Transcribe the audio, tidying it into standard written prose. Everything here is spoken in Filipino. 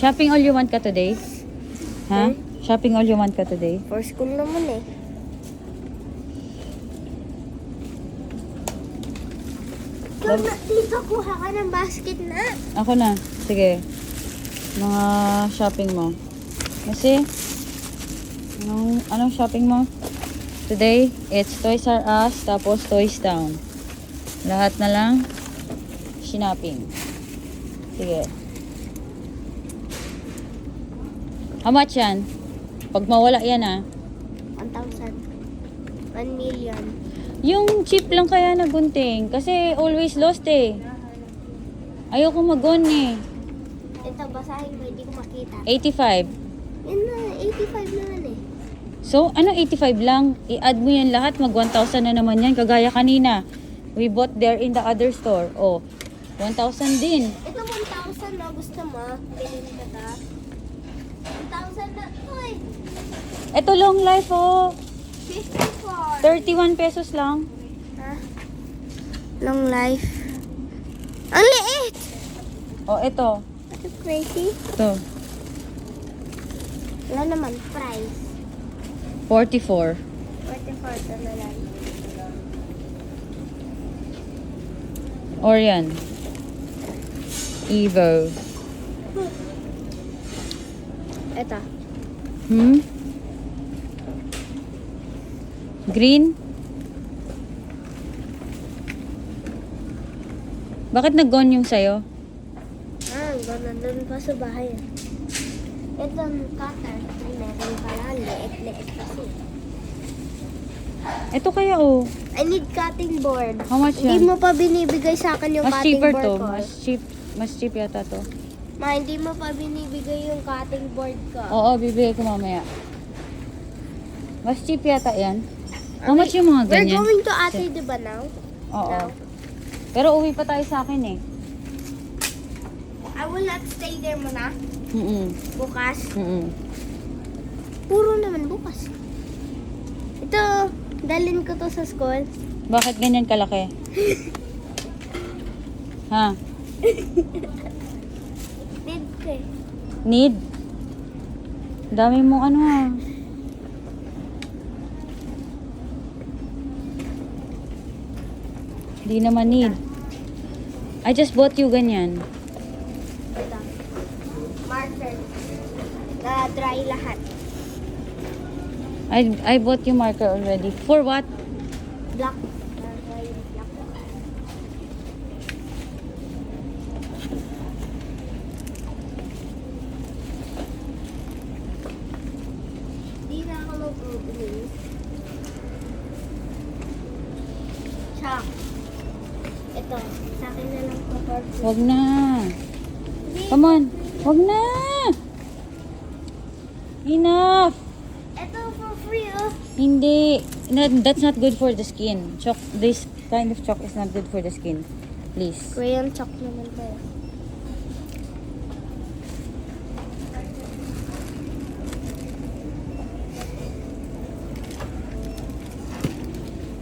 Shopping all you want ka today? Ha? Shopping all you want ka today? For school naman eh. Dito, kuha ka ng basket na. Ako na. Sige. Mga shopping mo. Kasi, anong shopping mo? Today, it's Toys R Us, tapos Toys Town. Lahat na lang, shopping. Sige. How much yan? Pag mawala yan 1,000. 1 million. Yung cheap lang kaya na gunting. Kasi always lost eh. Ayoko mag-on eh. Ito, basahin mo, hindi ko makita. 85. Yan na, 85 naman eh. So, ano 85 lang? I-add mo yan lahat, mag 1,000 na naman yan. Kagaya kanina. We bought there in the other store. Oh, 1,000 din. Ito 1,000 na gusto mo. Bilhin ka ta. 1,000 na. Uy! Ito long life oh. 54. 31 pesos lang. Ha? Long life. Ang liit! Oh, ito. Ito crazy. Ito. Wala naman. Price. 44. 44 ito na lang. Or yan. Evo. Ito. Green? Bakit nag-gone yung sayo? Gano'n doon pa sa bahay. Ito ang cutter. Ay, meron pala. Liit-liit kasi. Ito kaya oh. I need cutting board. How much Hindi yan? mo pa binibigay sa akin yung Mas cutting cheaper board to. ko. Mas cheap yata to. Ma, hindi mo pa binibigay yung cutting board ko. Oo, bibigay ko mamaya. Mas cheap yata yan. How much yung mga We're ganyan? going to ate, di ba now? Oo. Now. Pero uwi pa tayo sa akin eh. I will not stay there muna. Bukas. Puro naman bukas. Ito, dalhin ko to sa school. Bakit ganyan kalaki? Ha? Need ko eh. Need? Dami mong ano ha. Di naman need. I just bought you ganyan. Ito. Marker. Na dry lahat. I bought you marker already. For what? Black. Na dry black. Di na ako mag-opening. Chak. Ito. Sa akin na lang to. Wag na. Come on. Wag na. Enough. Ito for free oh. Hindi. That's not good for the skin. This kind of chalk is not good for the skin. Please. Crayon chalk naman tayo.